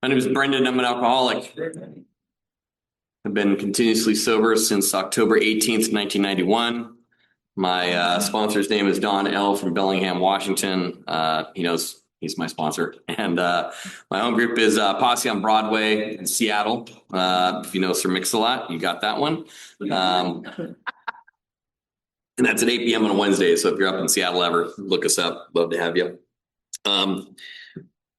My name is Brendan. I'm an alcoholic. I've been continuously sober since October 18th, 1991. My sponsor's name is Don L. from Bellingham, Washington. He knows he's my sponsor. And my home group is Posse on Broadway in Seattle. If you know Sir Mix-a-Lot, you got that one. And that's at 8 p.m. on a Wednesday. So if you're up in Seattle ever, look us up. Love to have you.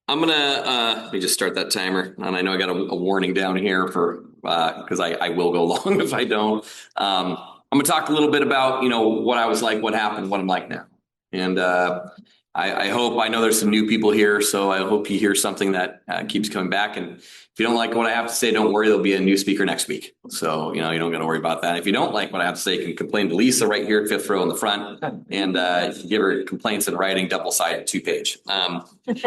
I'm gonna let me just start that timer, and I know I got a warning down here for because I will go long if I don't. I'm gonna talk a little bit about what I was like, what happened, what I'm like now, and I hope I know there's some new people here, so I hope you hear something that keeps coming back. And if you don't like what I have to say, don't worry, there'll be a new speaker next week. So you don't got to worry about that. If you don't like what I have to say, you can complain to Lisa right here at fifth row in the front, and give her complaints in writing, double-sided, 2-page.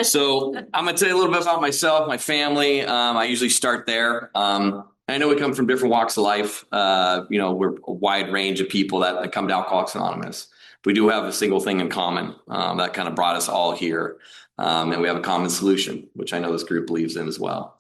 So I'm gonna tell you a little bit about myself, my family. I usually start there. I know we come from different walks of life. We're a wide range of people that come to Alcoholics Anonymous. We do have a single thing in common that kind of brought us all here. And we have a common solution, which I know this group believes in as well.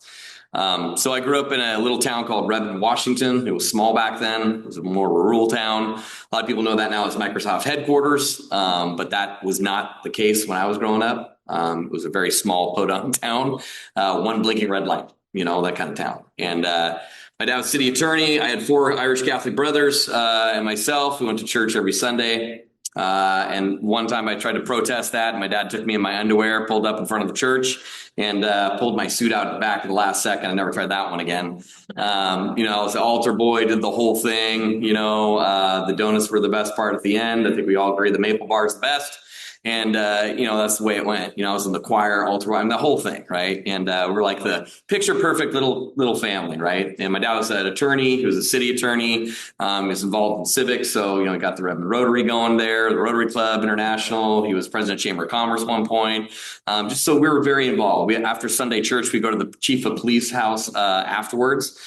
So I grew up in a little town called Redmond, Washington. It was small back then. It was a more rural town. A lot of people know that now as Microsoft headquarters, but that was not the case when I was growing up. It was a very small podunk town, one blinking red light, that kind of town. And my dad was city attorney. I had 4 Irish Catholic brothers and myself. We went to church every Sunday. And one time I tried to protest that. My dad took me in my underwear, pulled up in front of the church, and pulled my suit out back at the last second. I never tried that one again. I was the altar boy, did the whole thing. The donuts were the best part at the end. I think we all agree the maple bar is the best. And, that's the way it went. I was in the choir, altar, the whole thing, right? And we're like the picture perfect little family, right? And my dad was an attorney. He was a city attorney. He was involved in civics. So, he got the Redmond Rotary going there, the Rotary Club International. He was president of Chamber of Commerce at one point. Just so we were very involved. After Sunday church, we go to the chief of police house afterwards.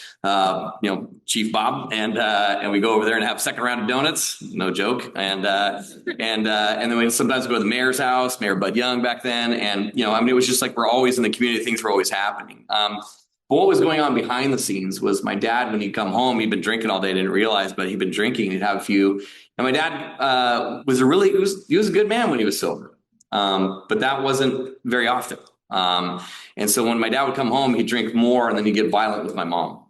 Chief Bob, and we go over there and have second round of donuts, no joke. And then we sometimes go to the mayor's house, Mayor Bud Young back then. And, it was just like, we're always in the community, things were always happening. But what was going on behind the scenes was my dad, when he'd come home, he'd been drinking all day, didn't realize, but he'd been drinking, he'd have a few. And my dad was he was a good man when he was sober. But that wasn't very often. And so when my dad would come home, he'd drink more and then he'd get violent with my mom.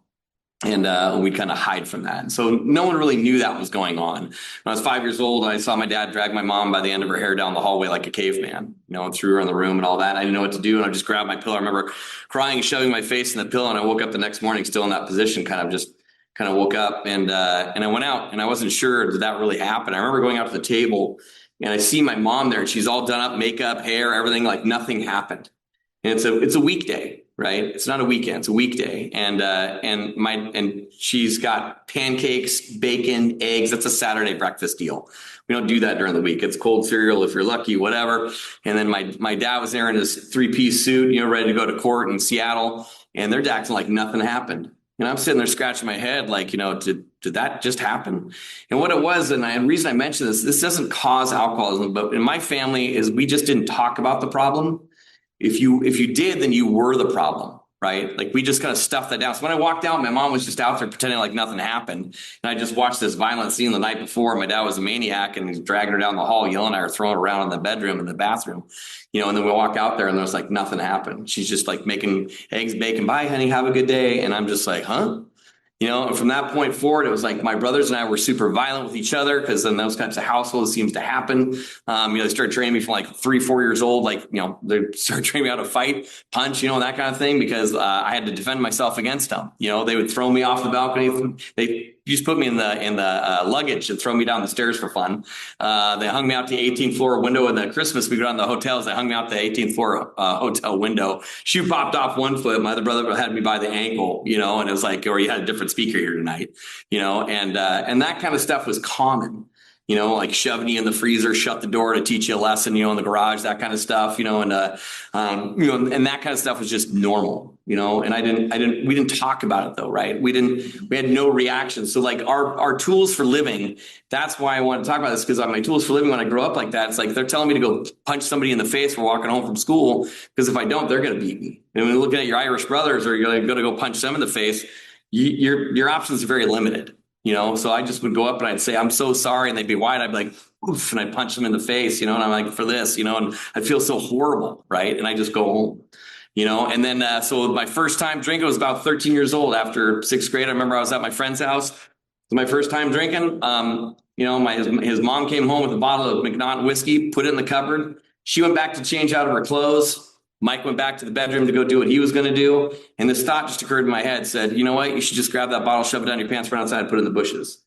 And we'd kind of hide from that. And so no one really knew that was going on. When I was 5 years old, I saw my dad drag my mom by the end of her hair down the hallway like a caveman, and threw her in the room and all that. I didn't know what to do. And I just grabbed my pillow. I remember crying, shoving my face in the pillow. And I woke up the next morning still in that position, kind of woke up and I went out and I wasn't sure did that really happen. I remember going out to the table and I see my mom there and she's all done up, makeup, hair, everything, like nothing happened. And it's a weekday. Right. It's not a weekend. It's a weekday. And she's got pancakes, bacon, eggs. That's a Saturday breakfast deal. We don't do that during the week. It's cold cereal if you're lucky, whatever. And then my dad was there in his 3-piece suit, ready to go to court in Seattle. And they're acting like nothing happened. And I'm sitting there scratching my head like, did that just happen? And what it was, and the reason I mention this doesn't cause alcoholism, but in my family is we just didn't talk about the problem. If you did, then you were the problem, right? Like we just kind of stuffed that down. So when I walked out, my mom was just out there pretending like nothing happened. And I just watched this violent scene the night before. My dad was a maniac and he's dragging her down the hall, yelling at her, throwing her around in the bedroom and the bathroom, and then we walk out there and there's like nothing happened. She's just like making eggs, bacon. Bye, honey. Have a good day. And I'm just like, huh? And from that point forward, it was like my brothers and I were super violent with each other because then those types of households seems to happen. They started training me from like 3-4 years old. Like, they started training me how to fight, punch, that kind of thing, because I had to defend myself against them. They would throw me off the balcony. They used to put me in the luggage and throw me down the stairs for fun. They hung me out the 18th floor window in the Christmas we go down to the hotels. They hung me out the 18th floor hotel window. Shoe popped off one foot. My other brother had me by the ankle, and it was like, or you had a different speaker here tonight, and that kind of stuff was common. like shoving you in the freezer, shut the door to teach you a lesson, in the garage, that kind of stuff, and and that kind of stuff was just normal, and we didn't talk about it though, right? We had no reaction. So like our tools for living, that's why I want to talk about this, because my tools for living when I grow up like that, it's like they're telling me to go punch somebody in the face for walking home from school, because if I don't, they're going to beat me. And when you're looking at your Irish brothers, or you're going to go punch them in the face, your options are very limited. So I just would go up and I'd say, I'm so sorry. And they'd be white. I'd be like, oof, and I'd punch them in the face, and I'm like, for this, and I'd feel so horrible. Right. And I just go home, and then, so my first time drinking was about 13 years old after sixth grade. I remember I was at my friend's house. It was my first time drinking. His mom came home with a bottle of McNaughton whiskey, put it in the cupboard. She went back to change out of her clothes. Mike went back to the bedroom to go do what he was going to do. And this thought just occurred in my head, said, you know what? You should just grab that bottle, shove it down your pants, run outside, and put it in the bushes.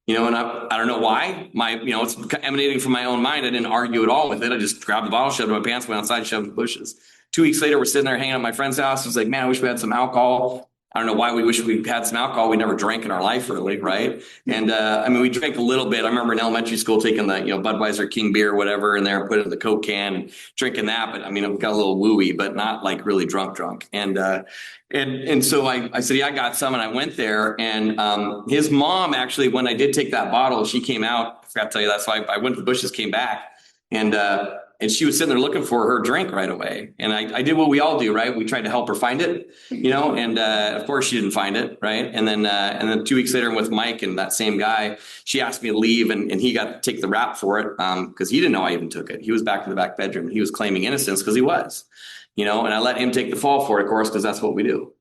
And I don't know why. It's emanating from my own mind. I didn't argue at all with it. I just grabbed the bottle, shoved it in my pants, went outside, shoved it in the bushes. 2 weeks later, we're sitting there hanging out at my friend's house. He's like, man, I wish we had some alcohol. I don't know why we wish we had some alcohol. We never drank in our life, really, right? And we drank a little bit. I remember in elementary school taking the Budweiser King beer or whatever in there and put it in the Coke can and drinking that. But I got a little wooey, but not like really drunk. And so I said, yeah, I got some, and I went there. And his mom actually, when I did take that bottle, she came out. I forgot to tell you that. So I went to the bushes, came back, and she was sitting there looking for her drink right away. And I did what we all do, right? We tried to help her find it, and of course she didn't find it, right? And then 2 weeks later with Mike and that same guy, she asked me to leave, and he got to take the rap for it because he didn't know I even took it. He was back in the back bedroom. He was claiming innocence because he was, and I let him take the fall for it, of course, because that's what we do.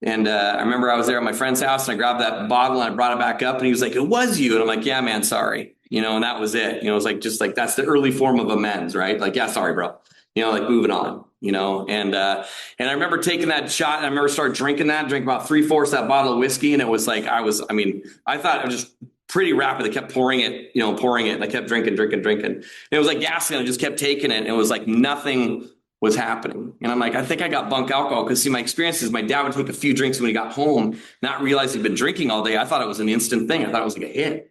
And I remember I was there at my friend's house, and I grabbed that bottle and I brought it back up, and he was like, it was you. And I'm like, yeah, man, sorry. And that was it. It was like, just like, that's the early form of amends, right? Like, yeah, sorry, bro. Like moving on, and I remember taking that shot, and I remember started drinking about 3/4 that bottle of whiskey. And it was like, I thought it was just pretty rapid. I kept pouring it, and I kept drinking. And it was like gasoline. I just kept taking it. And it was like nothing was happening. And I'm like, I think I got bunk alcohol, because see, my experience is my dad would take a few drinks when he got home, not realize he'd been drinking all day. I thought it was an instant thing. I thought it was like a hit.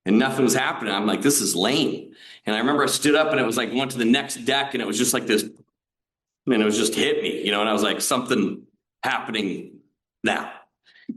And nothing was happening. I'm like, this is lame. And I remember I stood up, and it was like, went to the next deck, and it was just like this, and it was just hit me, and I was like, something happening now,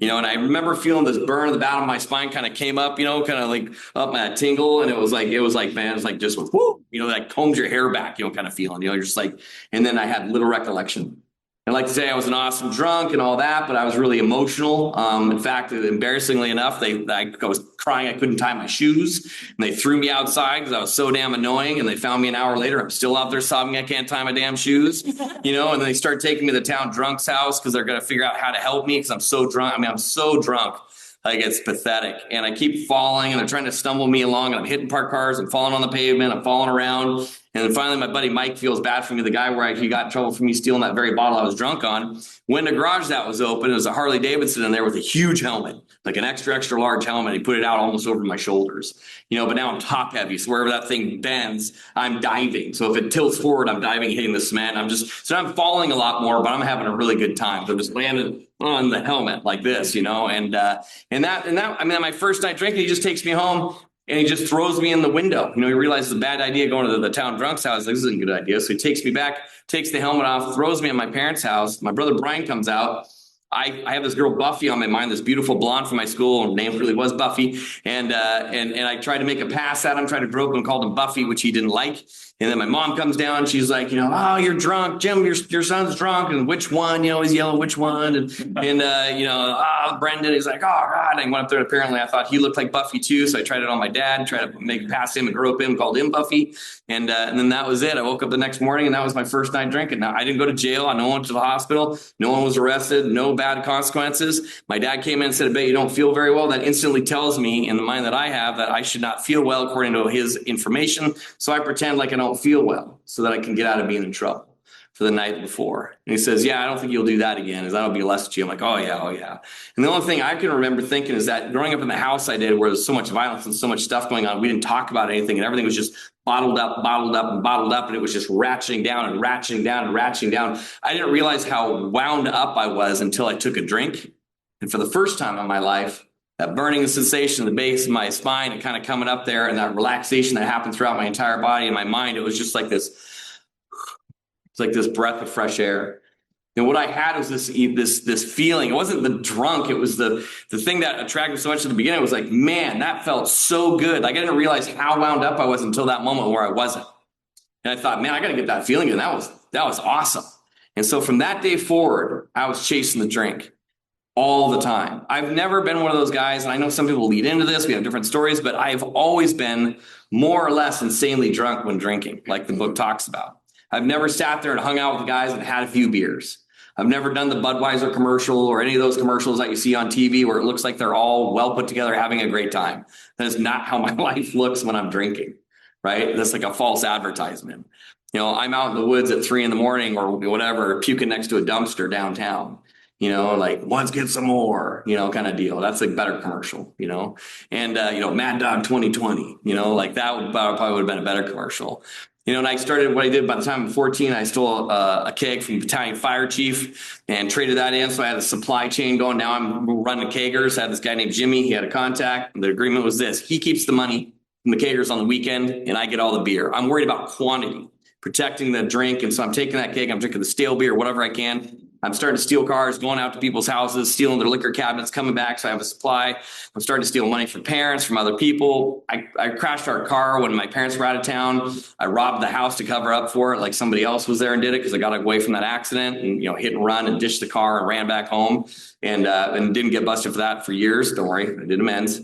and I remember feeling this burn in the bottom of my spine kind of came up, kind of like up my tingle. And it was like, man, it's like just, whoo, like combs your hair back, kind of feeling, you're just like, and then I had little recollection. I'd like to say I was an awesome drunk and all that, but I was really emotional. In fact, embarrassingly enough, I was crying. I couldn't tie my shoes, and they threw me outside because I was so damn annoying. And they found me an hour later. I'm still out there sobbing. I can't tie my damn shoes, and then they start taking me to the town drunk's house because they're going to figure out how to help me because I'm so drunk. I'm so drunk. Like, it's pathetic. And I keep falling, and they're trying to stumble me along, and I'm hitting parked cars and falling on the pavement. I'm falling around. And then finally, my buddy Mike feels bad for me, the guy where he got in trouble for me stealing that very bottle I was drunk on. When the garage that was open, it was a Harley Davidson in there with a huge helmet, like an extra large helmet. He put it out almost over my shoulders, but now I'm top heavy. So wherever that thing bends, I'm diving. So if it tilts forward, I'm diving, hitting the cement. So I'm falling a lot more, but I'm having a really good time. So I'm just landing on the helmet like this, and my first night drinking, he just takes me home. And he just throws me in the window. He realizes it's a bad idea going to the town drunk's house. Like, this isn't a good idea. So he takes me back, takes the helmet off, throws me in my parents' house. My brother Brian comes out. I have this girl Buffy on my mind, this beautiful blonde from my school. Her name really was Buffy. And I tried to make a pass at him, tried to grope him, and called him Buffy, which he didn't like. And then my mom comes down. She's like, oh, you're drunk, Jim. Your son's drunk, and which one? He's yelling, which one? And Brendan. He's like, oh God. And I went up there. And apparently, I thought he looked like Buffy too, so I tried it on my dad. Tried to make past him and grope him, called him Buffy. And then that was it. I woke up the next morning, and that was my first night drinking. Now, I didn't go to jail. No one went to the hospital. No one was arrested. No bad consequences. My dad came in and said, I bet you don't feel very well. That instantly tells me, in the mind that I have, that I should not feel well according to his information. So I pretend like I don't feel well so that I can get out of being in trouble for the night before. And he says, yeah, I don't think you'll do that again, as that'll be less to you. I'm like, oh yeah. And the only thing I can remember thinking is that growing up in the house I did, where there's so much violence and so much stuff going on, we didn't talk about anything, and everything was just bottled up, and it was just ratcheting down. I didn't realize how wound up I was until I took a drink. And for the first time in my life, that burning sensation in the base of my spine and kind of coming up there, and that relaxation that happened throughout my entire body and my mind. It was just like this, it's like this breath of fresh air. And what I had was this feeling. It wasn't the drunk. It was the thing that attracted me so much at the beginning. It was like, man, that felt so good. Like I didn't realize how wound up I was until that moment where I wasn't. And I thought, man, I got to get that feeling. And that was awesome. And so from that day forward, I was chasing the drink all the time. I've never been one of those guys. And I know some people lead into this. We have different stories, but I've always been more or less insanely drunk when drinking, like the book talks about. I've never sat there and hung out with the guys and had a few beers. I've never done the Budweiser commercial or any of those commercials that you see on TV where it looks like they're all well put together, having a great time. That is not how my life looks when I'm drinking, right? That's like a false advertisement. I'm out in the woods at 3 a.m. or whatever, puking next to a dumpster downtown, like let's get some more, kind of deal. That's a better commercial, and, Mad Dog 2020, like that probably would have been a better commercial. And I started what I did by the time I'm 14. I stole a keg from battalion fire chief and traded that in. So I had a supply chain going. Now I'm running kegers. I had this guy named Jimmy. He had a contact. The agreement was this: he keeps the money from the kegers on the weekend, and I get all the beer. I'm worried about quantity, protecting the drink. And so I'm taking that keg. I'm drinking the stale beer, whatever I can. I'm starting to steal cars, going out to people's houses, stealing their liquor cabinets, coming back. So I have a supply. I'm starting to steal money from parents, from other people. I crashed our car when my parents were out of town. I robbed the house to cover up for it, like somebody else was there and did it, because I got away from that accident and, hit and run and dished the car and ran back home and didn't get busted for that for years. Don't worry, I did amends.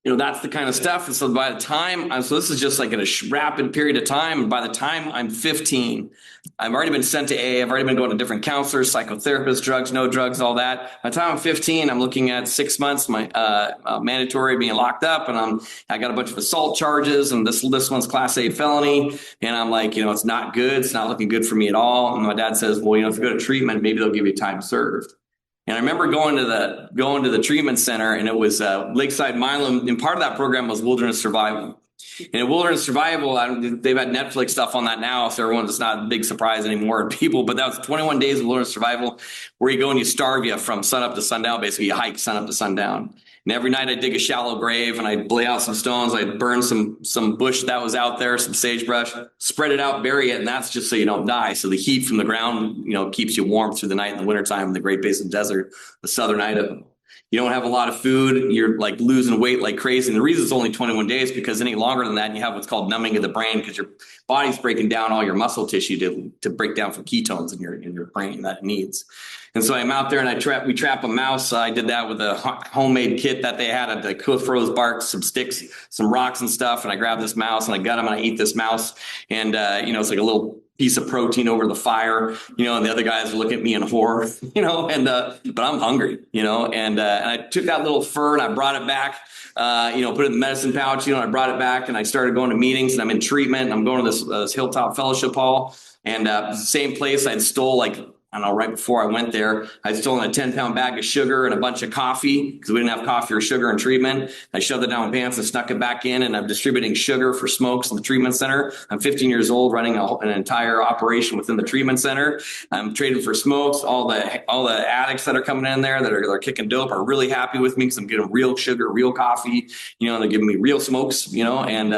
That's the kind of stuff. And so by the time, so this is just like in a rapid period of time. And by the time I'm 15, I've already been sent to AA. I've already been going to different counselors, psychotherapists, drugs, no drugs, all that. By the time I'm 15, I'm looking at 6 months, my mandatory being locked up. And I got a bunch of assault charges. And this one's class A felony. And I'm like, it's not good. It's not looking good for me at all. And my dad says, well, if you go to treatment, maybe they'll give you time served. And I remember going to the treatment center, and it was Lakeside Milam, and part of that program was Wilderness Survival. And in Wilderness Survival, they've had Netflix stuff on that now, so it's not a big surprise anymore to people. But that was 21 days of Wilderness Survival, where you go and you starve from sun up to sundown. Basically, you hike sun up to sundown. And every night I'd dig a shallow grave and I'd lay out some stones. I'd burn some bush that was out there, some sagebrush, spread it out, bury it. And that's just so you don't die. So the heat from the ground, keeps you warm through the night in the wintertime in the Great Basin Desert, the southern Idaho. You don't have a lot of food. You're like losing weight like crazy. And the reason it's only 21 days because any longer than that, you have what's called numbing of the brain, because your body's breaking down all your muscle tissue to break down for ketones in your brain that it needs. And so I'm out there and we trap a mouse. I did that with a homemade kit that they had at the Cliff Rose bark, some sticks, some rocks and stuff. And I grabbed this mouse and I gut him and I eat this mouse. And, it's like a little piece of protein over the fire, and the other guys are looking at me in horror, but I'm hungry, and I took that little fur and I brought it back, put it in the medicine pouch, and I brought it back and I started going to meetings and I'm in treatment. And I'm going to this Hilltop Fellowship Hall, and same place I'd stole right before I went there, I'd stolen a 10-pound bag of sugar and a bunch of coffee because we didn't have coffee or sugar in treatment. I shoved it down my pants and snuck it back in, and I'm distributing sugar for smokes in the treatment center. I'm 15 years old, running an entire operation within the treatment center. I'm trading for smokes. All the addicts that are coming in there that are kicking dope are really happy with me because I'm getting real sugar, real coffee. They're giving me real smokes. And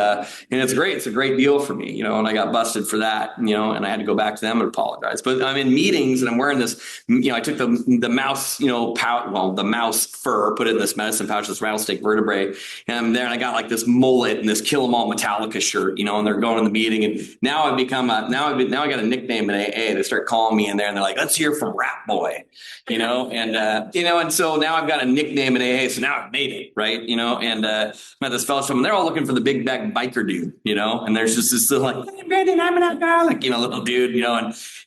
it's great. It's a great deal for me. And I got busted for that. And I had to go back to them and apologize. But I'm in meetings. And I'm wearing this, I took the mouse, the mouse fur, put it in this medicine pouch, this rattlesnake vertebrae. And I'm there and I got like this mullet and this Kill 'Em All Metallica shirt, and they're going to the meeting. And now I've become now I got a nickname in AA. They start calling me in there and they're like, let's hear from Rat Boy, and so now I've got a nickname in AA. So now I've made it, right? I'm at this fellowship and they're all looking for the big bag biker dude, and there's just this little like, hey, Brandon, I'm an alcoholic, little dude,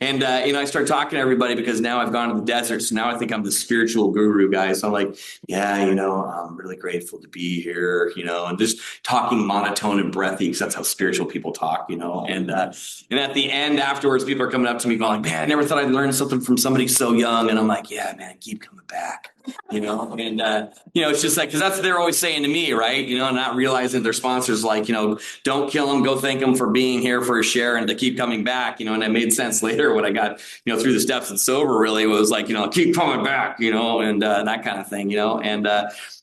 and I start talking to everybody because now I've gone to the desert. So now I think I'm the spiritual guru guy. So I'm like, yeah, I'm really grateful to be here, and just talking monotone and breathy because that's how spiritual people talk, and at the end afterwards, people are coming up to me going, man, I never thought I'd learn something from somebody so young. And I'm like, yeah, man, keep coming back. It's just like, because that's what they're always saying to me, right? Not realizing their sponsors like, don't kill them, go thank them for being here for a share and to keep coming back, and it made sense later when I got, through the steps and sober really was like, keep coming back, and that kind of thing,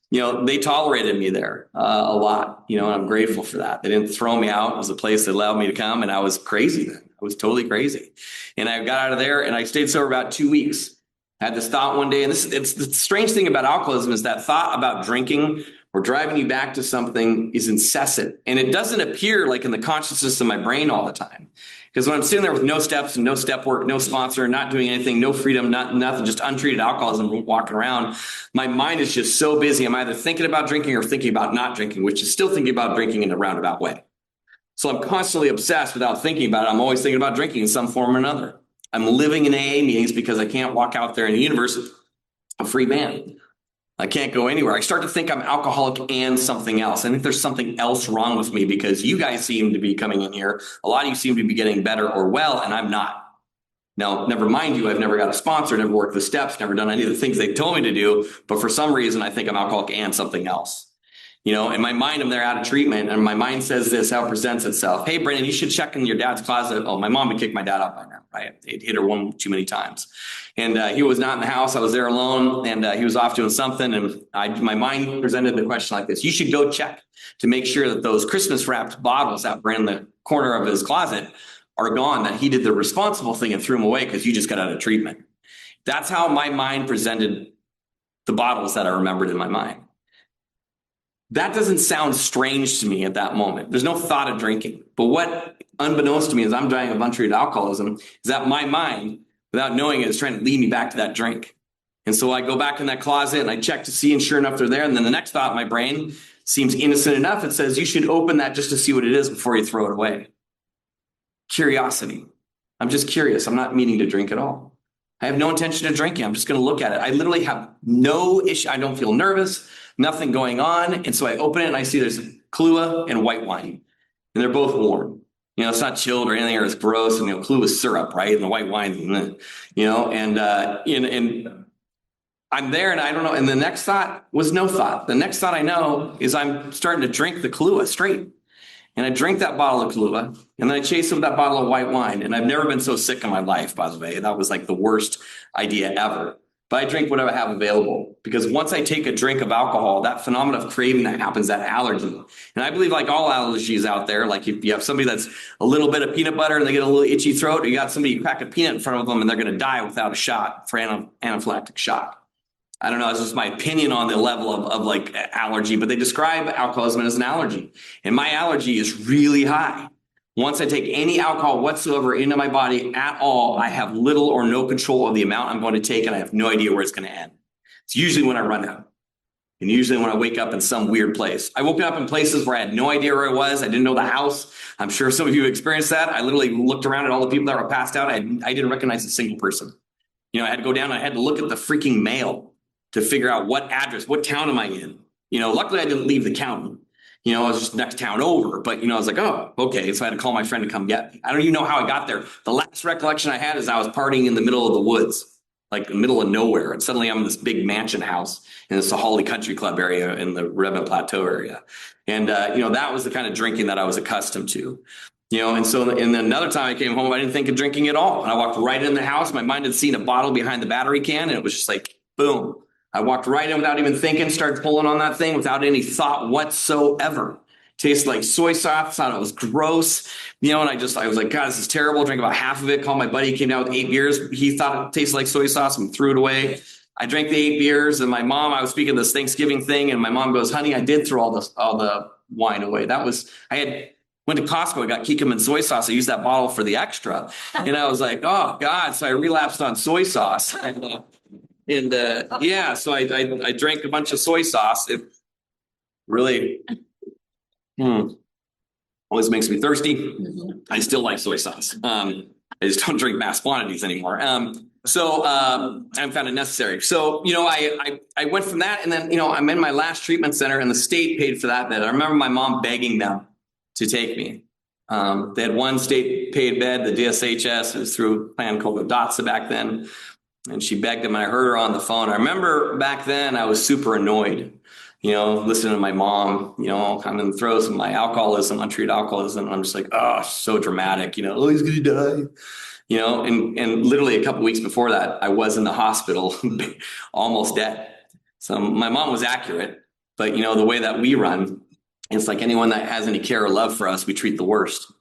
they tolerated me there a lot, and I'm grateful for that. They didn't throw me out. It was a place that allowed me to come, and I was crazy then. I was totally crazy. And I got out of there and I stayed sober about 2 weeks. I had this thought one day, and it's the strange thing about alcoholism is that thought about drinking or driving you back to something is incessant. And it doesn't appear like in the consciousness of my brain all the time. Because when I'm sitting there with no steps and no step work, no sponsor, not doing anything, no freedom, nothing, just untreated alcoholism walking around, my mind is just so busy. I'm either thinking about drinking or thinking about not drinking, which is still thinking about drinking in a roundabout way. So I'm constantly obsessed without thinking about it. I'm always thinking about drinking in some form or another. I'm living in AA meetings because I can't walk out there in the universe a free man. I can't go anywhere. I start to think I'm alcoholic and something else. I think there's something else wrong with me because you guys seem to be coming in here. A lot of you seem to be getting better or well, and I'm not. Now, never mind you, I've never got a sponsor, never worked the steps, never done any of the things they told me to do. But for some reason, I think I'm alcoholic and something else. In my mind, I'm there out of treatment, and my mind says this, how it presents itself. Hey, Brandon, you should check in your dad's closet. Oh, my mom had kicked my dad out by now, right? It hit her one too many times. And he was not in the house. I was there alone, and he was off doing something. And my mind presented the question like this. You should go check to make sure that those Christmas wrapped bottles out in the corner of his closet are gone, that he did the responsible thing and threw them away because you just got out of treatment. That's how my mind presented the bottles that I remembered in my mind. That doesn't sound strange to me at that moment. There's no thought of drinking. But what, unbeknownst to me, as I'm dying of untreated alcoholism, is that my mind, without knowing it, is trying to lead me back to that drink. And so I go back in that closet and I check to see, and sure enough, they're there. And then the next thought in my brain seems innocent enough. It says, you should open that just to see what it is before you throw it away. Curiosity. I'm just curious. I'm not meaning to drink at all. I have no intention of drinking. I'm just going to look at it. I literally have no issue. I don't feel nervous. Nothing going on. And so I open it and I see there's Kahlua and white wine. And they're both warm. It's not chilled or anything, or it's gross. And Kahlua is syrup, right? And the white wine, and I'm there and I don't know. And the next thought was no thought. The next thought I know is I'm starting to drink the Kahlua straight. And I drink that bottle of Kahlua, and then I chase it with that bottle of white wine. And I've never been so sick in my life, by the way. That was like the worst idea ever. But I drink whatever I have available, because once I take a drink of alcohol, that phenomenon of craving that happens, that allergy. And I believe, like all allergies out there, like if you have somebody that's a little bit of peanut butter and they get a little itchy throat, or you got somebody, you crack a peanut in front of them and they're going to die without a shot for anaphylactic shock. I don't know. It's just my opinion on the level of like allergy, but they describe alcoholism as an allergy. And my allergy is really high. Once I take any alcohol whatsoever into my body at all, I have little or no control of the amount I'm going to take, and I have no idea where it's going to end. It's usually when I run out, and usually when I wake up in some weird place. I woke up in places where I had no idea where I was. I didn't know the house. I'm sure some of you experienced that. I literally looked around at all the people that were passed out. I didn't recognize a single person. I had to go down. I had to look at the freaking mail to figure out what address, what town am I in? Luckily I didn't leave the county. I was just next town over, but I was like, oh, okay. So I had to call my friend to come get me. I don't even know how I got there. The last recollection I had is I was partying in the middle of the woods, like the middle of nowhere. And suddenly I'm in this big mansion house in the Sahalee Country Club area in the Redmond Plateau area. And, that was the kind of drinking that I was accustomed to. And then another time I came home, I didn't think of drinking at all. And I walked right in the house. My mind had seen a bottle behind the battery can, and it was just like, boom. I walked right in without even thinking, started pulling on that thing without any thought whatsoever. Tasted like soy sauce, thought it was gross. And I was like, God, this is terrible. Drank about half of it, called my buddy, came down with 8 beers. He thought it tasted like soy sauce and threw it away. I drank the 8 beers, and my mom, I was speaking this Thanksgiving thing, and my mom goes, honey, I did throw all the wine away. Went to Costco, I got Kikkoman soy sauce. I used that bottle for the extra. And I was like, oh God. So I relapsed on soy sauce. So I drank a bunch of soy sauce. It really always makes me thirsty. Mm-hmm. I still like soy sauce. I just don't drink mass quantities anymore. I haven't found it necessary. So, I went from that, and then, I'm in my last treatment center, and the state paid for that bed. I remember my mom begging them to take me. They had one state paid bed, the DSHS. It was through a plan called the DOTSA back then. And she begged him, and I heard her on the phone. I remember back then I was super annoyed, listening to my mom, kind of in the throes of my alcoholism, untreated alcoholism. And I'm just like, oh, so dramatic, oh, he's going to die. And literally a couple of weeks before that, I was in the hospital, almost dead. So my mom was accurate, but the way that we run, it's like anyone that has any care or love for us, we treat the worst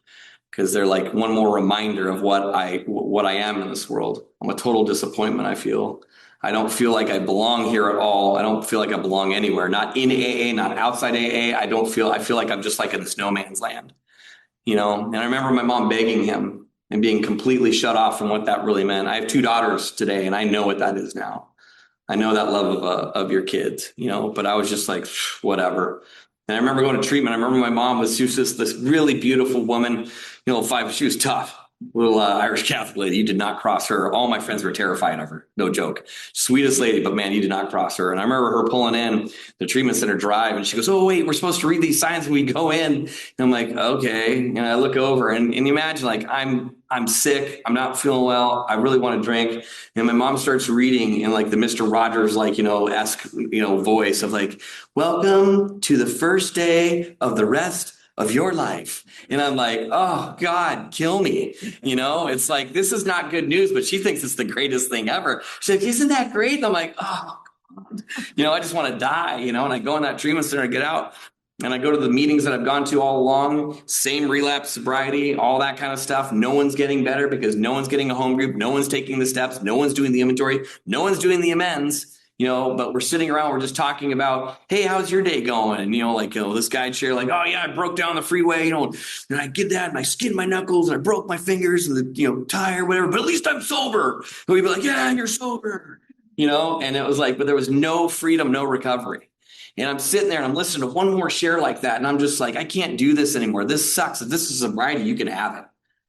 because they're like one more reminder of what I am in this world. I'm a total disappointment, I feel. I don't feel like I belong here at all. I don't feel like I belong anywhere, not in AA, not outside AA. I feel like I'm just like in this no man's land, and I remember my mom begging him and being completely shut off from what that really meant. I have 2 daughters today, and I know what that is now. I know that love of your kids, but I was just like, whatever. And I remember going to treatment. I remember my mom she was just this really beautiful woman, she was tough. Little Irish Catholic lady. You did not cross her. All my friends were terrified of her. No joke. Sweetest lady, but man, you did not cross her. And I remember her pulling in the treatment center drive, and she goes, "Oh wait, we're supposed to read these signs when we go in." And I'm like, "Okay." And I look over, and imagine like I'm sick. I'm not feeling well. I really want to drink. And my mom starts reading in like the Mr. Rogers esque voice of like, "Welcome to the first day of the rest of your life." And I'm like, oh God, kill me. It's like, this is not good news, but she thinks it's the greatest thing ever. She's like, isn't that great? And I'm like, oh God, I just want to die, and I go in that treatment center and get out. And I go to the meetings that I've gone to all along, same relapse, sobriety, all that kind of stuff. No one's getting better because no one's getting a home group. No one's taking the steps. No one's doing the inventory. No one's doing the amends. But we're sitting around, we're just talking about, hey, how's your day going? And, this guy share like, oh yeah, I broke down the freeway, and I did that and I skinned my knuckles and I broke my fingers and the, tire, whatever, but at least I'm sober. And we'd be like, yeah, you're sober, and it was like, but there was no freedom, no recovery. And I'm sitting there and I'm listening to one more share like that. And I'm just like, I can't do this anymore. This sucks. If this is sobriety, you can have it.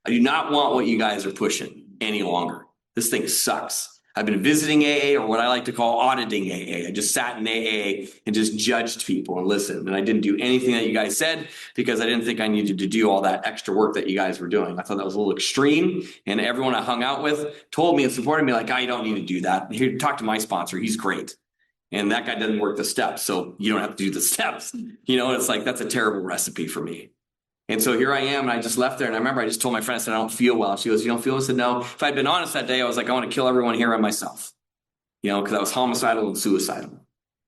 I do not want what you guys are pushing any longer. This thing sucks. I've been visiting AA, or what I like to call auditing AA. I just sat in AA and just judged people and listened. And I didn't do anything that you guys said because I didn't think I needed to do all that extra work that you guys were doing. I thought that was a little extreme. And everyone I hung out with told me and supported me like, you don't need to do that. Here, talk to my sponsor. He's great. And that guy doesn't work the steps. So you don't have to do the steps. It's like, that's a terrible recipe for me. And so here I am, and I just left there. And I remember I just told my friend, I said, I don't feel well. She goes, you don't feel well? I said, no. If I'd been honest that day, I was like, I want to kill everyone here and myself, because I was homicidal and suicidal.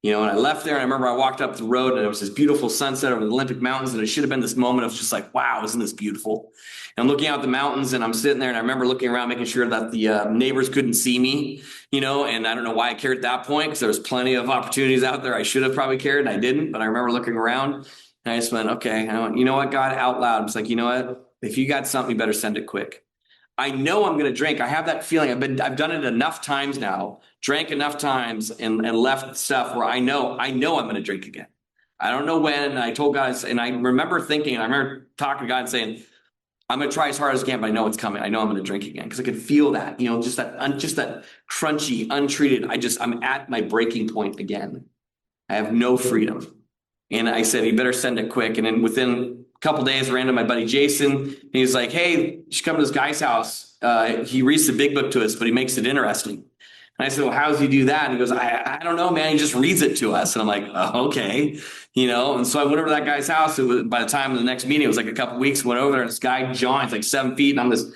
And I left there, and I remember I walked up the road, and it was this beautiful sunset over the Olympic Mountains, and it should have been this moment of just like, wow, isn't this beautiful? And I'm looking out the mountains, and I'm sitting there, and I remember looking around, making sure that the neighbors couldn't see me, and I don't know why I cared at that point, because there was plenty of opportunities out there I should have probably cared, and I didn't. But I remember looking around, and I just went, okay. And I went, you know what, God, out loud. I was like, you know what? If you got something, you better send it quick. I know I'm going to drink. I have that feeling. I've done it enough times now, drank enough times and left stuff where I know I'm going to drink again. I don't know when. And I told God, and I remember thinking, and I remember talking to God and saying, I'm going to try as hard as I can, but I know it's coming. I know I'm going to drink again because I could feel that, just that crunchy, untreated. I'm at my breaking point again. I have no freedom. And I said, you better send it quick. And then within a couple of days, I ran to my buddy Jason. And he's like, hey, you should come to this guy's house. He reads the big book to us, but he makes it interesting. And I said, well, how does he do that? And he goes, I don't know, man. He just reads it to us. And I'm like, oh, okay. And so I went over to that guy's house. By the time of the next meeting, it was like a couple of weeks, went over there, and this guy, John, he's like 7 feet, and I'm this,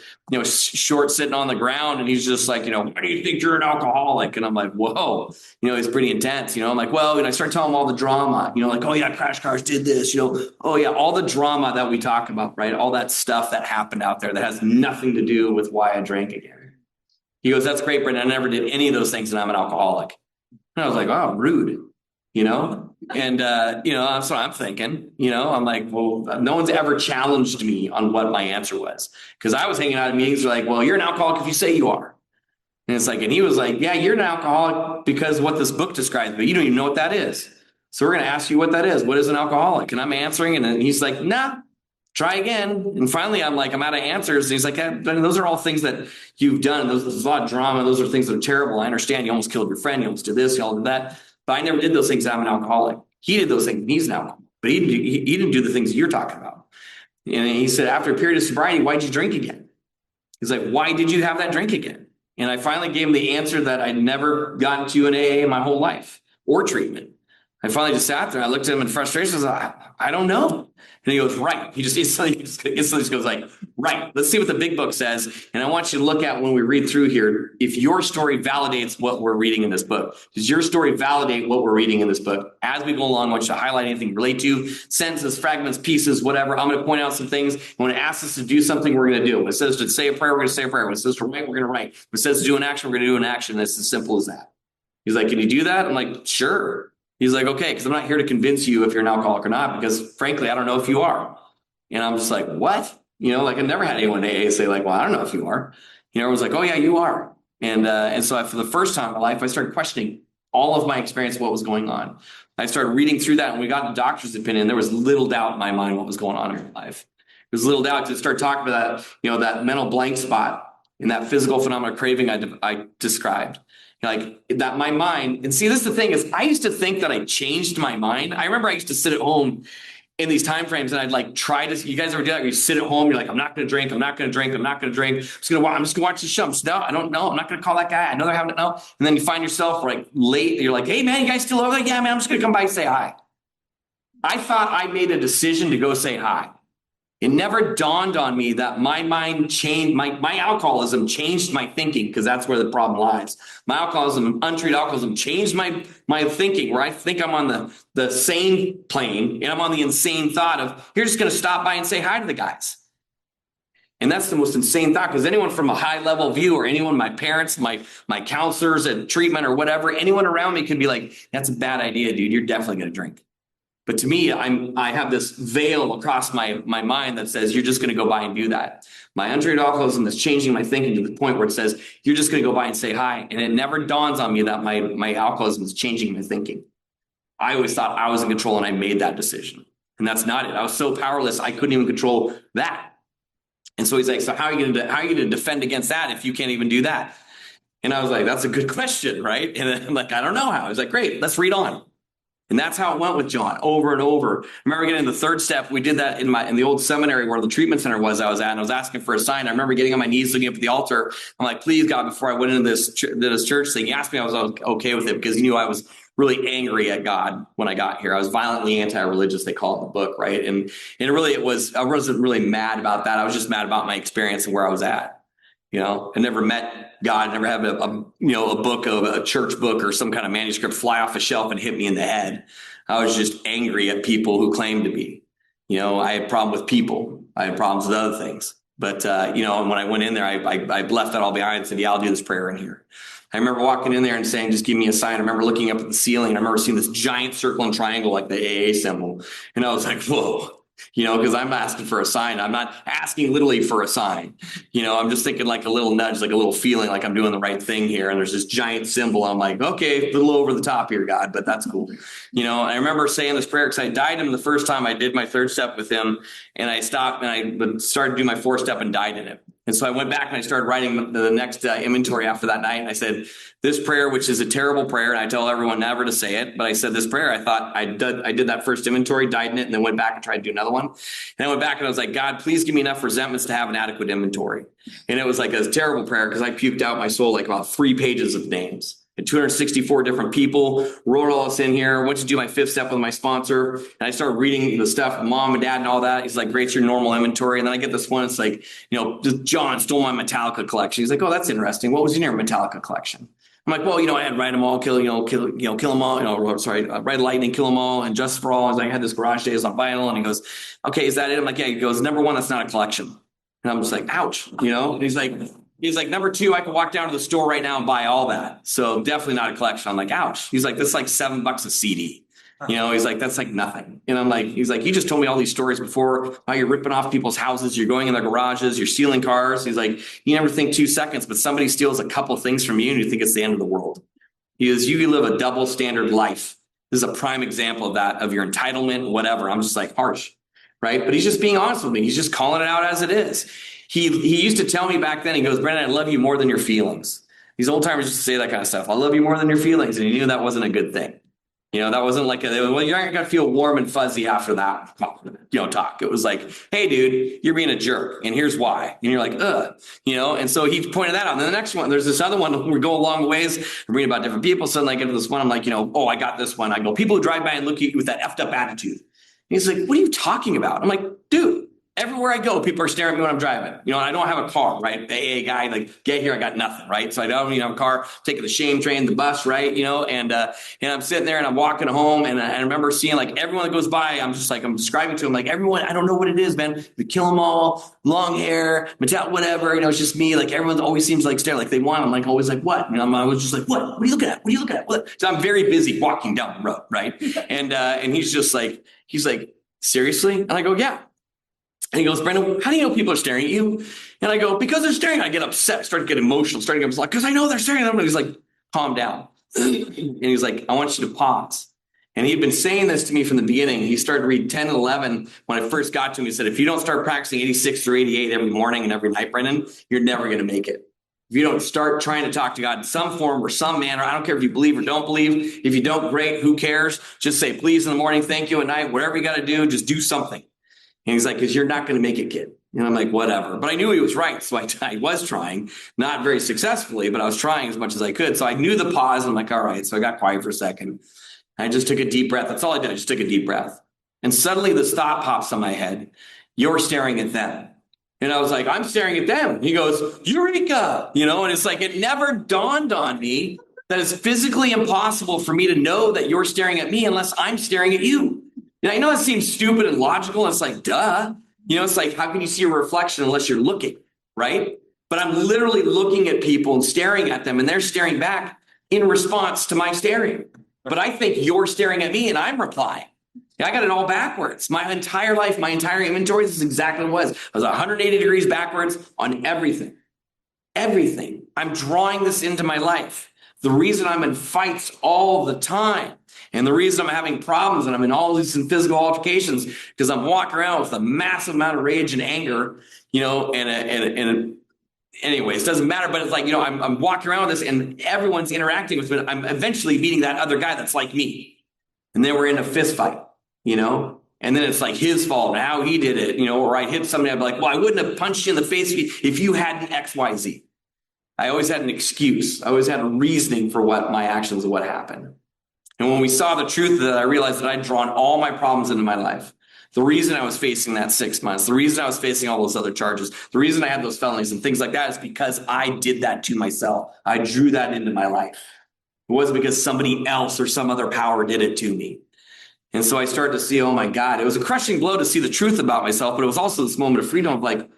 short sitting on the ground. And he's just like, why do you think you're an alcoholic? And I'm like, whoa, he's pretty intense. I'm like, well, and I start telling him all the drama, like, oh yeah, Crash Cars did this, oh yeah, all the drama that we talk about, right? All that stuff that happened out there that has nothing to do with why I drank again. He goes, that's great, Brendan. I never did any of those things, and I'm an alcoholic. And I was like, oh, rude, And, that's what I'm thinking. I'm like, well, no one's ever challenged me on what my answer was. Because I was hanging out at meetings like, well, you're an alcoholic if you say you are. And it's like, and he was like, yeah, you're an alcoholic because what this book describes, but you don't even know what that is. So we're going to ask you what that is. What is an alcoholic? And I'm answering, and he's like, nah. Try again. And finally, I'm like, I'm out of answers. And he's like, those are all things that you've done. There's a lot of drama. Those are things that are terrible. I understand you almost killed your friend. You almost did this, you almost did that. But I never did those things. I'm an alcoholic. He did those things. And he's an alcoholic. But he didn't do the things you're talking about. And he said, after a period of sobriety, why'd you drink again? He's like, why did you have that drink again? And I finally gave him the answer that I'd never gotten to in AA in my whole life or treatment. I finally just sat there. I looked at him in frustration. I was like, I don't know. And he goes, right. He just instantly goes like, right. Let's see what the big book says. And I want you to look at when we read through here, if your story validates what we're reading in this book. Does your story validate what we're reading in this book? As we go along, I want you to highlight anything you relate to, sentences, fragments, pieces, whatever. I'm going to point out some things. When it asks us to do something, we're going to do it. When it says to say a prayer, we're going to say a prayer. When it says to write, we're going to write. When it says to do an action, we're going to do an action. It's as simple as that. He's like, can you do that? I'm like, sure. He's like, okay, because I'm not here to convince you if you're an alcoholic or not, because frankly, I don't know if you are. And I'm just like, what? Like I never had anyone in AA say like, well, I don't know if you are. Everyone's like, oh yeah, you are. And so for the first time in my life, I started questioning all of my experience, what was going on. I started reading through that, and we got the doctor's opinion. There was little doubt in my mind what was going on in my life. There was little doubt to start talking about that, that mental blank spot and that physical phenomenon craving I described. Like that, my mind, and see, this is the thing is I used to think that I changed my mind. I remember I used to sit at home in these time frames and I'd like try to, you guys ever do that? You sit at home, you're like, I'm not going to drink. I'm not going to drink. I'm not going to drink. I'm just going to watch the show. No, I don't know. I'm not going to call that guy. I know they're having it now. And then you find yourself like late. You're like, hey man, you guys still over there? Yeah, man, I'm just going to come by and say hi. I thought I made a decision to go say hi. It never dawned on me that my mind changed, my alcoholism changed my thinking, because that's where the problem lies. My alcoholism, untreated alcoholism, changed my thinking, where I think I'm on the sane plane and I'm on the insane thought of, you're just going to stop by and say hi to the guys. And that's the most insane thought, because anyone from a high level view, or anyone, my parents, my counselors at treatment or whatever, anyone around me could be like, that's a bad idea, dude. You're definitely going to drink. But to me, I have this veil across my mind that says you're just going to go by and do that. My untreated alcoholism is changing my thinking to the point where it says you're just going to go by and say hi. And it never dawns on me that my alcoholism is changing my thinking. I always thought I was in control, and I made that decision. And that's not it. I was so powerless, I couldn't even control that. And so he's like, so how are you going to defend against that if you can't even do that? And I was like, that's a good question, right? And I'm like, I don't know how. He's like, great, let's read on. And that's how it went with John over and over. I remember getting the third step. We did that in the old seminary where the treatment center was I was at, and I was asking for a sign. I remember getting on my knees, looking up at the altar. I'm like, please, God, before I went into this church thing, he asked me if I was okay with it, because he knew I was really angry at God when I got here. I was violently anti-religious, they call it in the book, right? And I wasn't really mad about that. I was just mad about my experience and where I was at. I never met God, never had a book of a church book or some kind of manuscript fly off a shelf and hit me in the head. I was just angry at people who claimed to be. I had a problem with people. I had problems with other things. But, and when I went in there, I left that all behind and said, yeah, I'll do this prayer in here. I remember walking in there and saying, just give me a sign. I remember looking up at the ceiling. I remember seeing this giant circle and triangle like the AA symbol. And I was like, whoa. Because I'm asking for a sign. I'm not asking literally for a sign. I'm just thinking like a little nudge, like a little feeling like I'm doing the right thing here. And there's this giant symbol. I'm like, okay, a little over the top here, God, but that's cool. And I remember saying this prayer because I died him the first time I did my third step with him, and I stopped and I started to do my fourth step and died in it. And so I went back and I started writing the next inventory after that night. And I said, this prayer, which is a terrible prayer, and I tell everyone never to say it, but I said this prayer, I thought I did that first inventory, died in it, and then went back and tried to do another one. And I went back and I was like, God, please give me enough resentments to have an adequate inventory. And it was like a terrible prayer because I puked out my soul, like about 3 pages of names. And 264 different people, wrote all this in here, went to do my fifth step with my sponsor. And I started reading the stuff, mom and dad and all that. He's like, great, your normal inventory. And then I get this one, it's like, John stole my Metallica collection. He's like, oh, that's interesting. What was in your Metallica collection? I'm like, well, I had Ride 'em All, kill 'em all, Ride Lightning, Kill 'em All, and Just for All. I was like, I had this Garage Days on vinyl. And he goes, okay, is that it? I'm like, yeah. He goes, number one, that's not a collection. And I'm just like, ouch, And he's like, number two, I could walk down to the store right now and buy all that. So definitely not a collection. I'm like, ouch. He's like, that's like $7 a CD. He's like, that's like nothing. And he's like, you just told me all these stories before, how you're ripping off people's houses, you're going in their garages, you're stealing cars. He's like, you never think 2 seconds, but somebody steals a couple things from you and you think it's the end of the world. He goes, you live a double standard life. This is a prime example of that, of your entitlement, whatever. I'm just like, harsh, right? But he's just being honest with me. He's just calling it out as it is. He used to tell me back then, he goes, Brandon, I love you more than your feelings. These old timers used to say that kind of stuff. I love you more than your feelings. And he knew that wasn't a good thing. That wasn't like well, you're not gonna feel warm and fuzzy after that, talk. It was like, hey, dude, you're being a jerk, and here's why. And you're like, ugh, And so he pointed that out. And then the next one, there's this other one. We go along the ways. I'm reading about different people. Suddenly I get to this one. I'm like, oh, I got this one. I go, people who drive by and look at you with that effed up attitude. And he's like, what are you talking about? I'm like, dude. Everywhere I go, people are staring at me when I'm driving. And I don't have a car, right? Hey, guy, like, get here, I got nothing, right? So I don't even have a car, taking the shame train, the bus, right? And I'm sitting there and I'm walking home, and I remember seeing like everyone that goes by, I'm describing to them, like, everyone, I don't know what it is, man. We kill them all, long hair, metal, whatever, it's just me. Like, everyone always seems like staring, like they want. I'm like, always like, what? I was just like, what? What are you looking at? What are you looking at? What? So I'm very busy walking down the road, right? And he's just like, seriously? And I go, yeah. And he goes, Brendan, how do you know people are staring at you? And I go, because they're staring. I get upset, start to get emotional, starting to get like, because I know they're staring at them. And he's like, calm down. And he's like, I want you to pause. And he'd been saying this to me from the beginning. He started to read 10 and 11. When I first got to him, he said, if you don't start practicing 86 through 88 every morning and every night, Brendan, you're never going to make it. If you don't start trying to talk to God in some form or some manner, I don't care if you believe or don't believe. If you don't, great, who cares? Just say please in the morning, thank you at night, whatever you got to do, just do something. And he's like, because you're not going to make it, kid. And I'm like, whatever. But I knew he was right. So I was trying, not very successfully, but I was trying as much as I could. So I knew the pause. And I'm like, all right. So I got quiet for a second. I just took a deep breath. That's all I did. I just took a deep breath. And suddenly the thought pops on my head. You're staring at them. And I was like, I'm staring at them. He goes, Eureka. And it's like, it never dawned on me that it's physically impossible for me to know that you're staring at me unless I'm staring at you. And I know that seems stupid and logical. It's like, duh. It's like, how can you see a reflection unless you're looking, right? But I'm literally looking at people and staring at them, and they're staring back in response to my staring. But I think you're staring at me, and I'm replying. I got it all backwards. My entire life, my entire inventory, this is exactly what it was. I was 180 degrees backwards on everything. Everything. I'm drawing this into my life. The reason I'm in fights all the time, and the reason I'm having problems and I'm in all these physical altercations, because I'm walking around with a massive amount of rage and anger, and anyways, it doesn't matter. But it's like, I'm walking around with this and everyone's interacting with me. I'm eventually meeting that other guy that's like me. And then we're in a fist fight, and then it's like his fault, how he did it, or I hit somebody. I'd be like, well, I wouldn't have punched you in the face if you hadn't X, Y, Z. I always had an excuse. I always had a reasoning for what my actions and what happened. And when we saw the truth of that, I realized that I'd drawn all my problems into my life. The reason I was facing that 6 months, the reason I was facing all those other charges, the reason I had those felonies and things like that is because I did that to myself. I drew that into my life. It wasn't because somebody else or some other power did it to me. And so I started to see, oh my God, it was a crushing blow to see the truth about myself, but it was also this moment of freedom of like,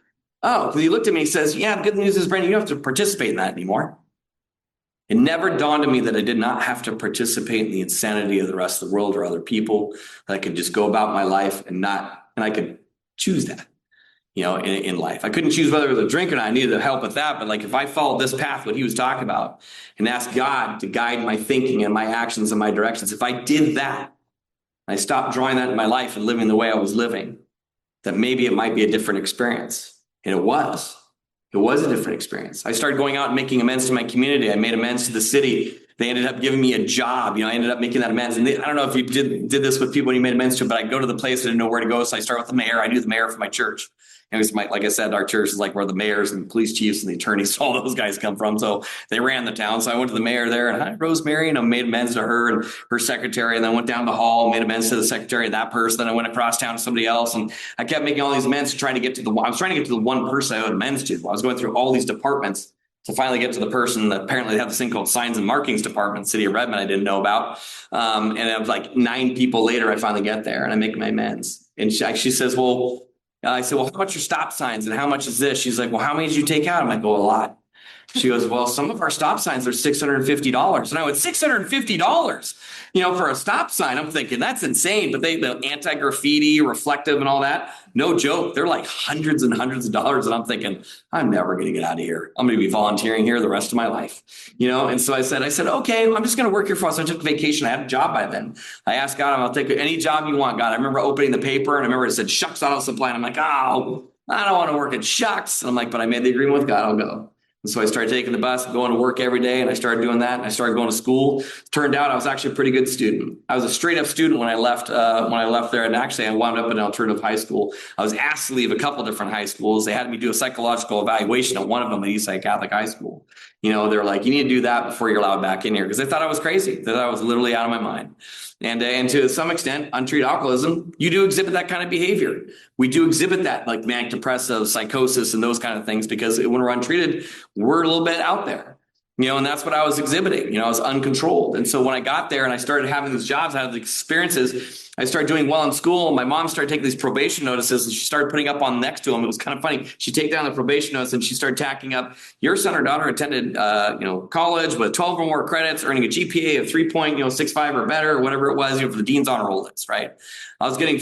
oh, because he looked at me and says, yeah, the good news is, Brandon, you don't have to participate in that anymore. It never dawned on me that I did not have to participate in the insanity of the rest of the world or other people. That I could just go about my life and I could choose that, in life. I couldn't choose whether it was a drink or not. I needed help with that. But like, if I followed this path, what he was talking about, and asked God to guide my thinking and my actions and my directions, if I did that, I stopped drawing that in my life and living the way I was living, that maybe it might be a different experience. And it was. It was a different experience. I started going out and making amends to my community. I made amends to the city. They ended up giving me a job. I ended up making that amends. And I don't know if you did this with people when you made amends to, but I go to the place, I didn't know where to go. So I start with the mayor. I knew the mayor from my church. And it was like I said, our church is like where the mayors and the police chiefs and the attorneys, all those guys come from. So they ran the town. So I went to the mayor there and hi, Rosemary, and I made amends to her and her secretary. And then went down the hall, made amends to the secretary and that person. Then I went across town to somebody else. And I kept making all these amends I was trying to get to the one person I owed amends to. I was going through all these departments to finally get to the person that apparently had this thing called signs and markings department, city of Redmond, I didn't know about. And it was like 9 people later, I finally get there and I make my amends. And she says, well, I said, well, how much are stop signs and how much is this? She's like, well, how many did you take out? I'm like, oh, a lot. She goes, well, some of our stop signs are $650. And I went, $650, for a stop sign. I'm thinking that's insane. But the anti-graffiti, reflective and all that, no joke. They're like hundreds and hundreds of dollars. And I'm thinking, I'm never going to get out of here. I'm going to be volunteering here the rest of my life. And so I said, okay, I'm just going to work here for us. I took vacation. I had a job by then. I asked God, I'll take any job you want, God. I remember opening the paper and I remember it said Shucks Auto Supply. And I'm like, oh, I don't want to work at Shucks. And I'm like, but I made the agreement with God. I'll go. And so I started taking the bus, going to work every day, and I started doing that. And I started going to school. Turned out I was actually a pretty good student. I was a straight up student when I left there. And actually, I wound up in an alternative high school. I was asked to leave a couple different high schools. They had me do a psychological evaluation at one of them at Eastside Catholic High School. They're like, you need to do that before you're allowed back in here, because they thought I was crazy. They thought I was literally out of my mind. And to some extent, untreated alcoholism, you do exhibit that kind of behavior. We do exhibit that, like manic depressive, psychosis, and those kind of things, because when we're untreated, we're a little bit out there. And that's what I was exhibiting. I was uncontrolled. And so when I got there and I started having these jobs, I had the experiences, I started doing well in school. My mom started taking these probation notices, and she started putting up on next to them. It was kind of funny. She'd take down the probation notice and she started tacking up, your son or daughter attended, college with 12 or more credits, earning a GPA of 3.65 or better, or whatever it was, for the dean's honor roll list, right? I was getting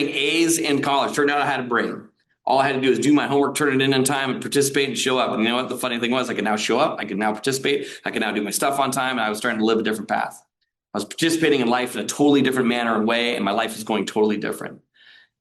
A's in college. Turned out I had a brain. All I had to do is do my homework, turn it in time, and participate and show up. And you know what the funny thing was? I could now show up. I could now participate. I could now do my stuff on time. And I was starting to live a different path. I was participating in life in a totally different manner and way, and my life is going totally different.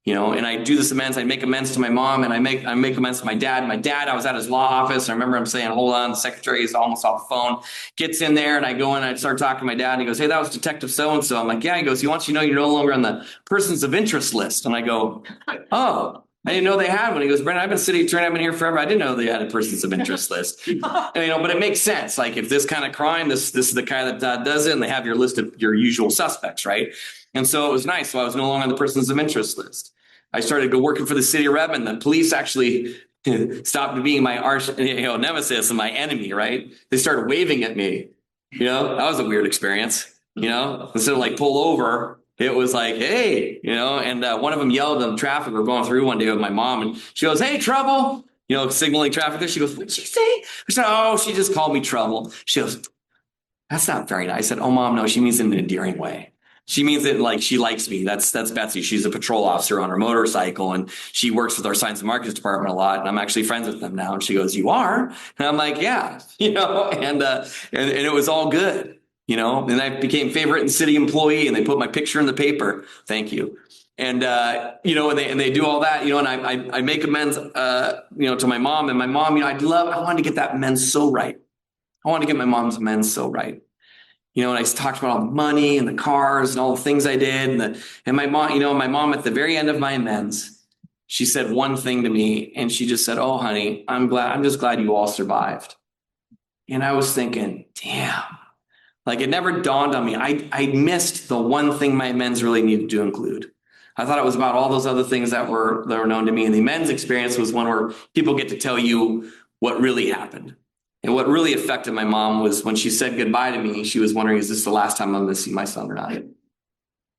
And I do this amends. I make amends to my mom, and I make amends to my dad. My dad, I was at his law office. I remember him saying, hold on, the secretary is almost off the phone. Gets in there, and I go in, and I start talking to my dad, and he goes, hey, that was Detective so-and-so. I'm like, yeah. He goes, he wants you to know you're no longer on the persons of interest list. And I go, oh, I didn't know they had one. He goes, Brendan, I've been city attorney. I've been here forever. I didn't know they had a persons of interest list. But it makes sense. Like, if this kind of crime, this is the guy that does it, and they have your list of your usual suspects, right? And so it was nice. So I was no longer on the persons of interest list. I started working for the city rep, and the police actually stopped being my arch nemesis and my enemy, right? They started waving at me. That was a weird experience. Instead of like pull over, it was like, hey, and one of them yelled in the traffic. We're going through one day with my mom, and she goes, hey, trouble, signaling traffic there. She goes, what did she say? I said, oh, she just called me trouble. She goes, that's not very nice. I said, oh, Mom, no, she means it in an endearing way. She means it like she likes me. That's Betsy. She's a patrol officer on her motorcycle, and she works with our science and markets department a lot. And I'm actually friends with them now. And she goes, you are? And I'm like, yeah, and it was all good. And I became favorite and city employee, and they put my picture in the paper. Thank you. And, and they do all that, and I make amends, to my mom, and my mom, I wanted to get that amends so right. I wanted to get my mom's amends so right. And I talked about all the money and the cars and all the things I did. And my mom, at the very end of my amends, she said one thing to me, and she just said, oh, honey, I'm just glad you all survived. And I was thinking, damn. Like, it never dawned on me. I missed the one thing my amends really needed to include. I thought it was about all those other things that were known to me. And the amends experience was one where people get to tell you what really happened. And what really affected my mom was when she said goodbye to me, she was wondering, is this the last time I'm going to see my son or not?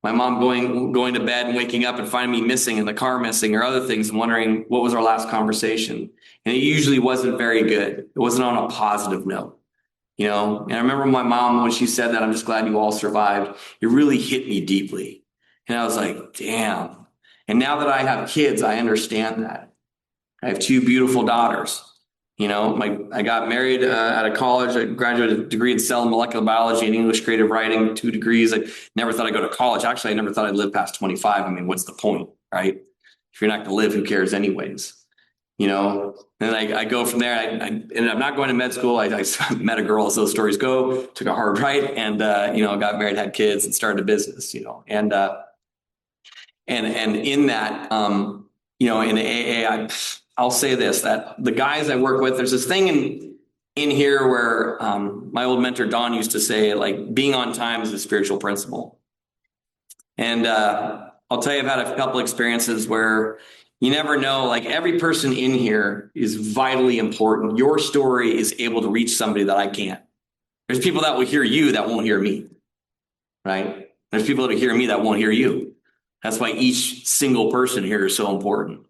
My mom going to bed and waking up and finding me missing, in the car missing, or other things, and wondering what was our last conversation. And it usually wasn't very good. It wasn't on a positive note. And I remember my mom, when she said that, I'm just glad you all survived, it really hit me deeply. And I was like, damn. And now that I have kids, I understand that. I have two beautiful daughters. I got married out of college. I graduated a degree in cell and molecular biology and English creative writing, 2 degrees. I never thought I'd go to college. Actually, I never thought I'd live past 25. I mean, what's the point, right? If you're not going to live, who cares anyways? And I go from there. I ended up not going to med school. I met a girl, as those stories go, took a hard right, and got married, had kids, and started a business. And in that, in AA, I'll say this, that the guys I work with, there's this thing in here where my old mentor Don used to say, like, being on time is a spiritual principle. And I'll tell you, I've had a couple experiences where you never know, like, every person in here is vitally important. Your story is able to reach somebody that I can't. There's people that will hear you that won't hear me, right? There's people that will hear me that won't hear you. That's why each single person here is so important.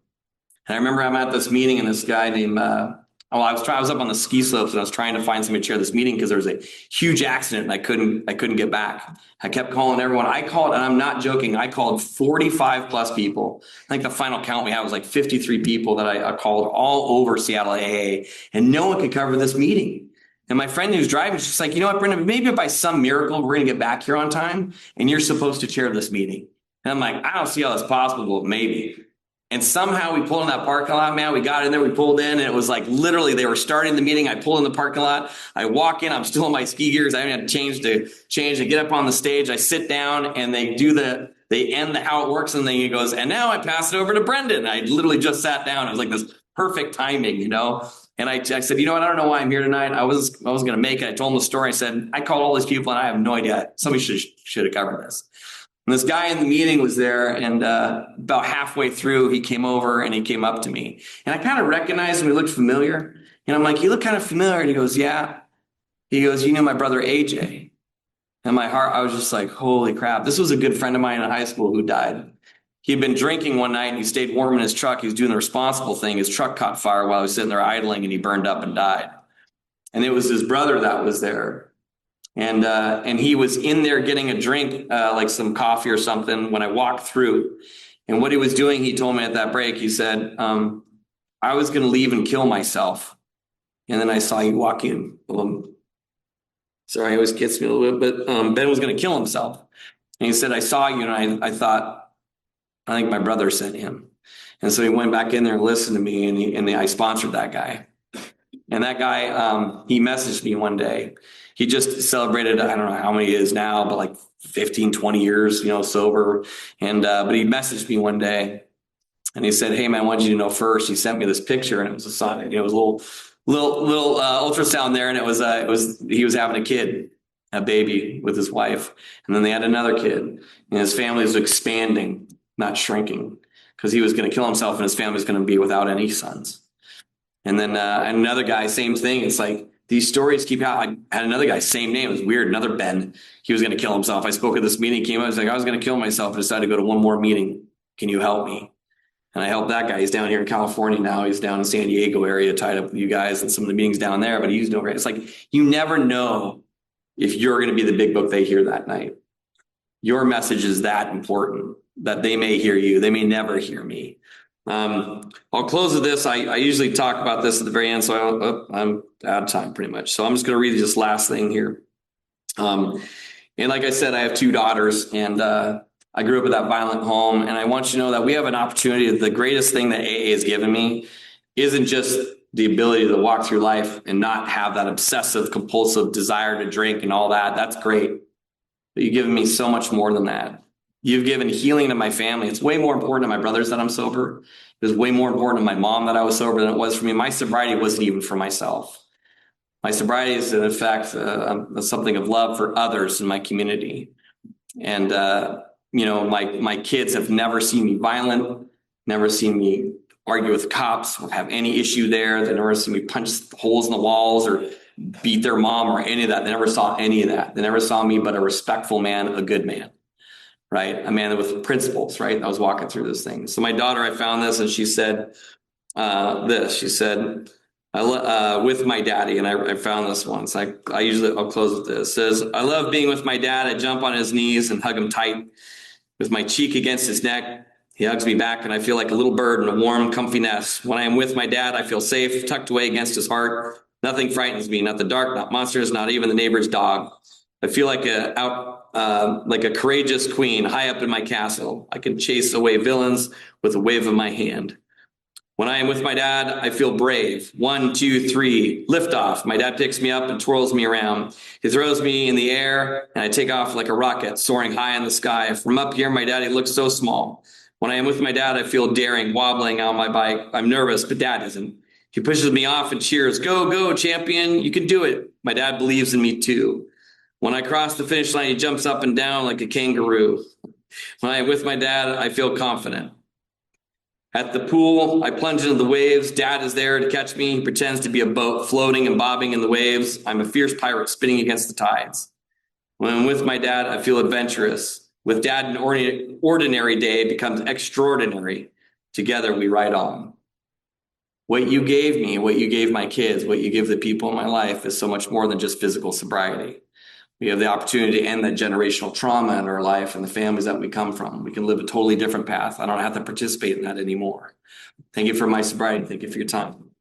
And I remember I'm at this meeting, and this guy named, I was up on the ski slopes, and I was trying to find somebody to chair this meeting because there was a huge accident and I couldn't get back. I kept calling everyone. I called, and I'm not joking, I called 45 plus people. I think the final count we had was like 53 people that I called all over Seattle AA, and no one could cover this meeting. And my friend who's driving, she's like, you know what, Brendan, maybe by some miracle, we're going to get back here on time, and you're supposed to chair this meeting. And I'm like, I don't see how that's possible, but maybe. And somehow we pulled in that parking lot, man. We got in there, we pulled in, and it was like literally they were starting the meeting. I pull in the parking lot. I walk in, I'm still in my ski gears. I haven't had to change to get up on the stage. I sit down and they end the how it works. And then he goes, and now I pass it over to Brendan. I literally just sat down. It was like this perfect timing, you know? And I said, you know what? I don't know why I'm here tonight. I was going to make it. I told him the story. I said, I called all these people and I have no idea. Somebody should have covered this. And this guy in the meeting was there, and about halfway through, he came over and he came up to me. And I kind of recognized him. He looked familiar. And I'm like, you look kind of familiar. And he goes, yeah. He goes, you knew my brother, AJ. And my heart, I was just like, holy crap. This was a good friend of mine in high school who died. He'd been drinking one night and he stayed warm in his truck. He was doing the responsible thing. His truck caught fire while he was sitting there idling and he burned up and died. And it was his brother that was there. And he was in there getting a drink, like some coffee or something when I walked through. And what he was doing, he told me at that break, he said, I was going to leave and kill myself. And then I saw you walk in. Sorry, it always gets me a little bit, but Ben was going to kill himself. And he said, I saw you and I thought, I think my brother sent him. And so he went back in there and listened to me, and I sponsored that guy. And that guy, he messaged me one day. He just celebrated, I don't know how many he is now, but like 15, 20 years, you know, sober. And, but he messaged me one day and he said, hey man, I wanted you to know first. He sent me this picture and it was a son, it was a little ultrasound there. And he was having a kid, a baby with his wife. And then they had another kid and his family was expanding, not shrinking, because he was going to kill himself and his family was going to be without any sons. And then another guy, same thing. It's like, these stories keep out. I had another guy, same name. It was weird. Another Ben. He was going to kill himself. I spoke at this meeting. Came out. I was like, I was going to kill myself. I decided to go to one more meeting. Can you help me? And I helped that guy. He's down here in California now. He's down in San Diego area, tied up with you guys and some of the meetings down there. But he's doing great. It's like you never know if you're going to be the big book they hear that night. Your message is that important that they may hear you. They may never hear me. I'll close with this. I usually talk about this at the very end, so I'm out of time pretty much. So I'm just going to read this last thing here. And like I said, I have two daughters, and I grew up in that violent home. And I want you to know that we have an opportunity. The greatest thing that AA has given me isn't just the ability to walk through life and not have that obsessive, compulsive desire to drink and all that. That's great. But you've given me so much more than that. You've given healing to my family. It's way more important to my brothers that I'm sober. It was way more important to my mom that I was sober than it was for me. My sobriety wasn't even for myself. My sobriety is, in effect, something of love for others in my community. And, you know, my kids have never seen me violent, never seen me argue with cops or have any issue there. They never seen me punch holes in the walls or beat their mom or any of that. They never saw any of that. They never saw me but a respectful man, a good man. Right? A man with principles, right? I was walking through this thing. So my daughter, I found this and she said this. She said, with my daddy, and I found this once. I'll close with this. It says, I love being with my dad. I jump on his knees and hug him tight with my cheek against his neck. He hugs me back and I feel like a little bird in a warm, comfy nest. When I am with my dad, I feel safe, tucked away against his heart. Nothing frightens me, not the dark, not monsters, not even the neighbor's dog. I feel like a courageous queen high up in my castle. I can chase away villains with a wave of my hand. When I am with my dad, I feel brave. 1, 2, 3, lift off. My dad picks me up and twirls me around. He throws me in the air and I take off like a rocket, soaring high in the sky. From up here, my daddy looks so small. When I am with my dad, I feel daring, wobbling on my bike. I'm nervous, but dad isn't. He pushes me off and cheers, go, go, champion. You can do it. My dad believes in me too. When I cross the finish line, he jumps up and down like a kangaroo. When I'm with my dad, I feel confident. At the pool, I plunge into the waves. Dad is there to catch me. He pretends to be a boat floating and bobbing in the waves. I'm a fierce pirate spinning against the tides. When I'm with my dad, I feel adventurous. With dad, an ordinary day becomes extraordinary. Together, we ride on. What you gave me, what you gave my kids, what you give the people in my life is so much more than just physical sobriety. We have the opportunity to end that generational trauma in our life and the families that we come from. We can live a totally different path. I don't have to participate in that anymore. Thank you for my sobriety. Thank you for your time.